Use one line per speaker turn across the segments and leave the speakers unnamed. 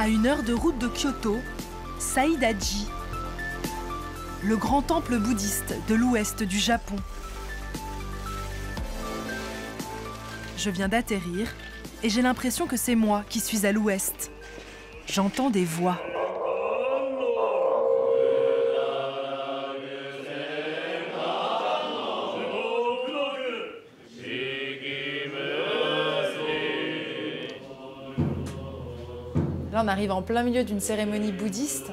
À 1 heure de route de Kyoto, Saidaji, le grand temple bouddhiste de l'ouest du Japon. Je viens d'atterrir et j'ai l'impression que c'est moi qui suis à l'ouest. J'entends des voix.
Là, on arrive en plein milieu d'une cérémonie bouddhiste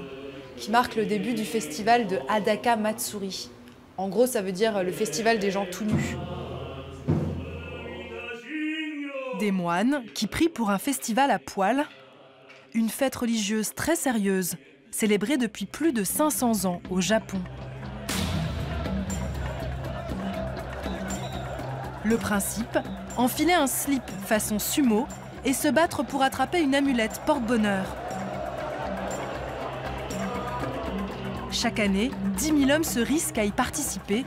qui marque le début du festival de Hadaka Matsuri. En gros, ça veut dire le festival des gens tout nus.
Des moines qui prient pour un festival à poil, une fête religieuse très sérieuse, célébrée depuis plus de 500 ans au Japon. Le principe, enfiler un slip façon sumo et se battre pour attraper une amulette porte-bonheur. Chaque année, 10 000 hommes se risquent à y participer.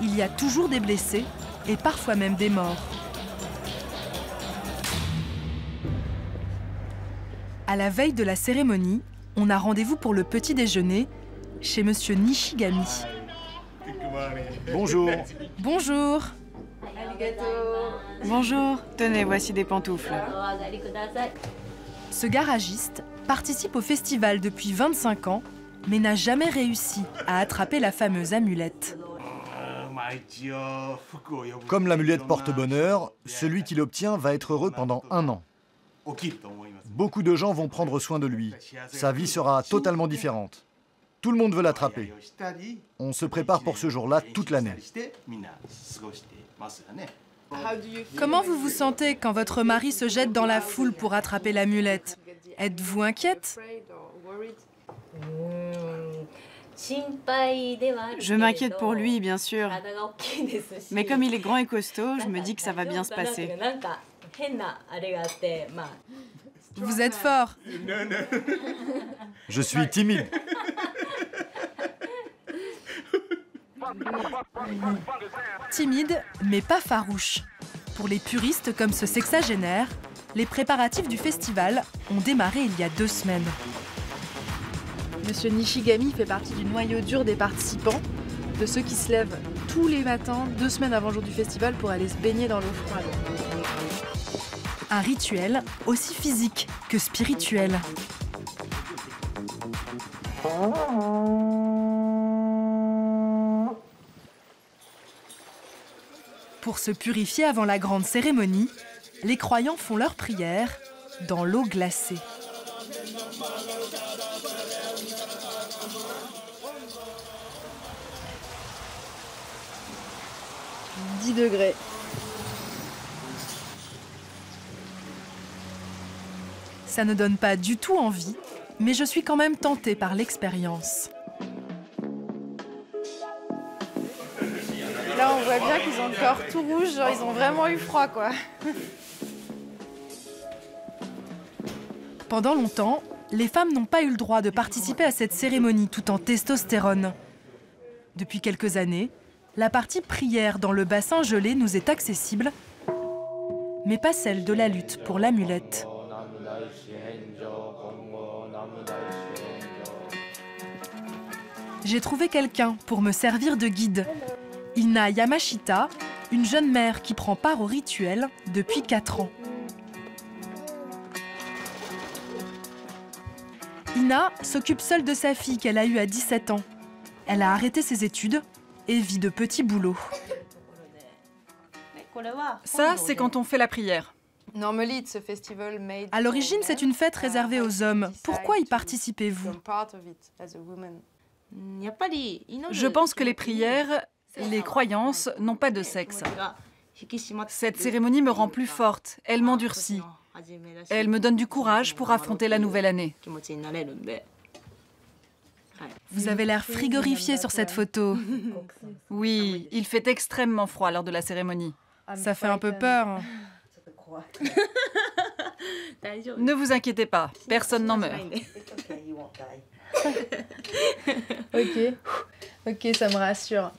Il y a toujours des blessés et parfois même des morts. À la veille de la cérémonie, on a rendez-vous pour le petit déjeuner chez Monsieur Nishigami.
Bonjour.
Bonjour.
Bonjour, tenez, voici des pantoufles.
Ce garagiste participe au festival depuis 25 ans, mais n'a jamais réussi à attraper la fameuse amulette.
Comme l'amulette porte bonheur, celui qui l'obtient va être heureux pendant 1 an. Beaucoup de gens vont prendre soin de lui. Sa vie sera totalement différente. Tout le monde veut l'attraper. On se prépare pour ce jour-là toute l'année.
Comment vous vous sentez quand votre mari se jette dans la foule pour attraper l'amulette? Êtes-vous inquiète?
Je m'inquiète pour lui, bien sûr. Mais comme il est grand et costaud, je me dis que ça va bien se passer.
Vous êtes fort.
Je suis timide.
Timide, mais pas farouche. Pour les puristes comme ce sexagénaire, les préparatifs du festival ont démarré il y a 2 semaines.
Monsieur Nishigami fait partie du noyau dur des participants, de ceux qui se lèvent tous les matins, 2 semaines avant le jour du festival, pour aller se baigner dans l'eau froide.
Un rituel aussi physique que spirituel. Pour se purifier avant la grande cérémonie, les croyants font leur prière dans l'eau glacée. «
10 degrés.
Ça ne donne pas du tout envie, mais je suis quand même tentée par l'expérience.
Là, on voit bien qu'ils ont le corps tout rouge, genre ils ont vraiment eu froid, quoi.
Pendant longtemps, les femmes n'ont pas eu le droit de participer à cette cérémonie tout en testostérone. Depuis quelques années, la partie prière dans le bassin gelé nous est accessible, mais pas celle de la lutte pour l'amulette. J'ai trouvé quelqu'un pour me servir de guide. Ina Yamashita, une jeune mère qui prend part au rituel depuis 4 ans. Ina s'occupe seule de sa fille qu'elle a eue à 17 ans. Elle a arrêté ses études et vit de petits boulots.
Ça, c'est quand on fait la prière.
À l'origine, c'est une fête réservée aux hommes. Pourquoi y participez-vous?
Je pense que les prières, les croyances n'ont pas de sexe. Cette cérémonie me rend plus forte, elle m'endurcit. Elle me donne du courage pour affronter la nouvelle année.
Vous avez l'air frigorifié sur cette photo.
Oui, il fait extrêmement froid lors de la cérémonie.
Ça fait un peu peur.
Ne vous inquiétez pas, personne n'en meurt.
Ok, ça me rassure.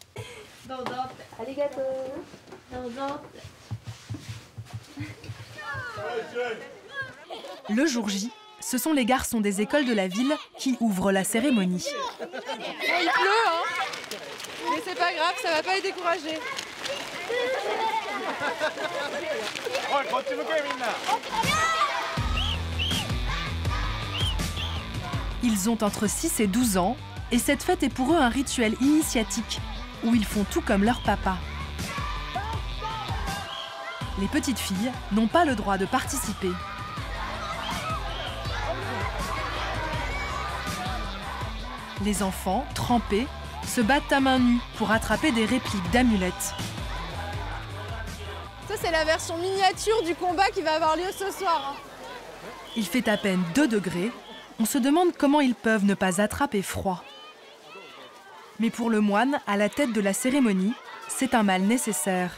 Le jour J, ce sont les garçons des écoles de la ville qui ouvrent la cérémonie.
Bon, il pleut, hein. Mais c'est pas grave, ça va pas les décourager.
Ils ont entre 6 et 12 ans et cette fête est pour eux un rituel initiatique où ils font tout comme leur papa. Les petites filles n'ont pas le droit de participer. Les enfants, trempés, se battent à main nue pour attraper des répliques d'amulettes.
Ça, c'est la version miniature du combat qui va avoir lieu ce soir.
Il fait à peine 2 degrés. On se demande comment ils peuvent ne pas attraper froid. Mais pour le moine, à la tête de la cérémonie, c'est un mal nécessaire.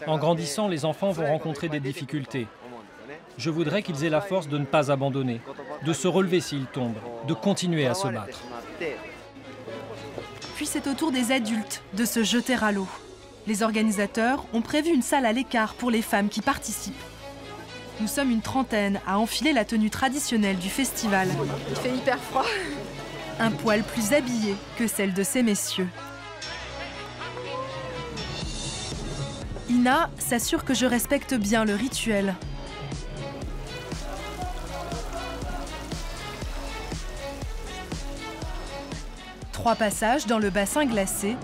En grandissant, les enfants vont rencontrer des difficultés. Je voudrais qu'ils aient la force de ne pas abandonner, de se relever s'ils tombent, de continuer à se battre.
Puis c'est au tour des adultes de se jeter à l'eau. Les organisateurs ont prévu une salle à l'écart pour les femmes qui participent. Nous sommes une trentaine à enfiler la tenue traditionnelle du festival.
Il fait hyper froid.
Un poil plus habillé que celle de ces messieurs. Ina s'assure que je respecte bien le rituel. Trois passages dans le bassin glacé,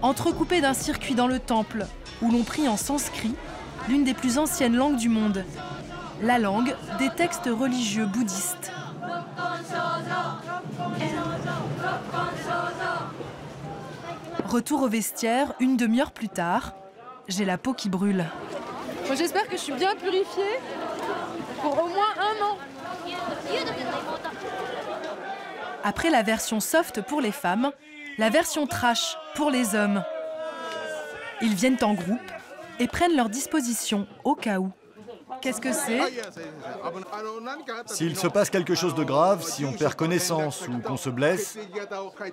entrecoupés d'un circuit dans le temple, où l'on prie en sanskrit, l'une des plus anciennes langues du monde, la langue des textes religieux bouddhistes. Retour au vestiaire, une demi-heure plus tard, j'ai la peau qui brûle.
Bon, j'espère que je suis bien purifiée pour au moins 1 an.
Après la version soft pour les femmes, la version trash pour les hommes. Ils viennent en groupe et prennent leur disposition au cas où. Qu'est-ce que c'est?
S'il se passe quelque chose de grave, si on perd connaissance ou qu'on se blesse,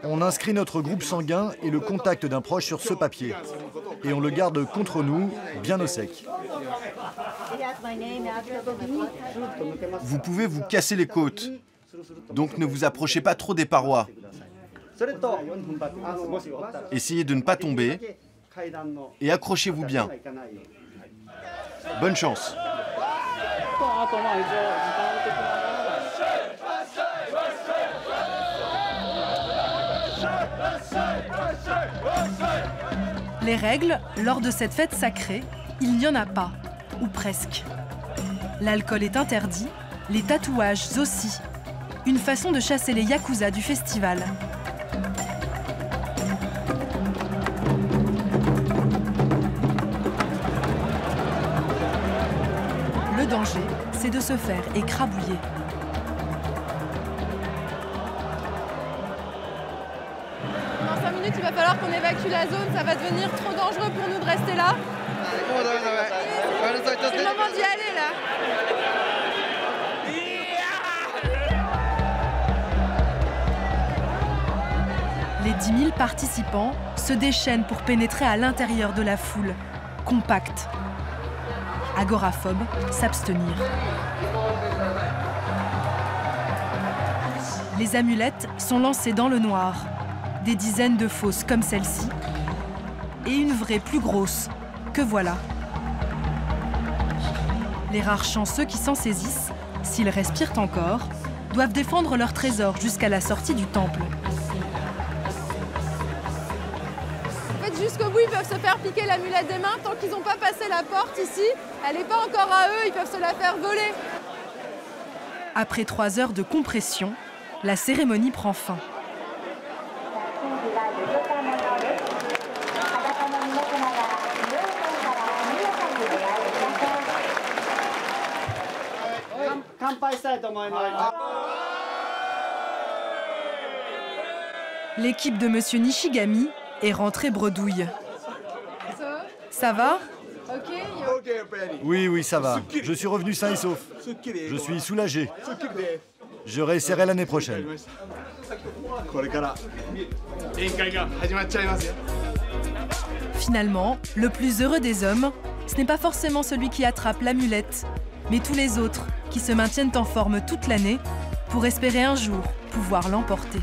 on inscrit notre groupe sanguin et le contact d'un proche sur ce papier. Et on le garde contre nous, bien au sec.
Vous pouvez vous casser les côtes, donc ne vous approchez pas trop des parois. Essayez de ne pas tomber et accrochez-vous bien. Bonne chance.
Les règles, lors de cette fête sacrée, il n'y en a pas, ou presque. L'alcool est interdit, les tatouages aussi. Une façon de chasser les yakuza du festival. Le danger, c'est de se faire écrabouiller.
Dans 5 minutes, il va falloir qu'on évacue la zone. Ça va devenir trop dangereux pour nous de rester là. C'est le moment d'y aller, là.
Les 10 000 participants se déchaînent pour pénétrer à l'intérieur de la foule, compacte. Agoraphobes, s'abstenir. Les amulettes sont lancées dans le noir. Des dizaines de fausses comme celle-ci. Et une vraie plus grosse, que voilà. Les rares chanceux qui s'en saisissent, s'ils respirent encore, doivent défendre leur trésor jusqu'à la sortie du temple.
En fait, jusqu'au bout, ils peuvent se faire piquer l'amulette des mains. Tant qu'ils n'ont pas passé la porte ici, elle n'est pas encore à eux, ils peuvent se la faire voler.
Après 3 heures de compression, la cérémonie prend fin. L'équipe de Monsieur Nishigami est rentrée bredouille. Ça va?
Oui, ça va. Je suis revenu sain et sauf. Je suis soulagé. Je réessayerai l'année prochaine.
Finalement, le plus heureux des hommes, ce n'est pas forcément celui qui attrape l'amulette, mais tous les autres qui se maintiennent en forme toute l'année pour espérer un jour pouvoir l'emporter.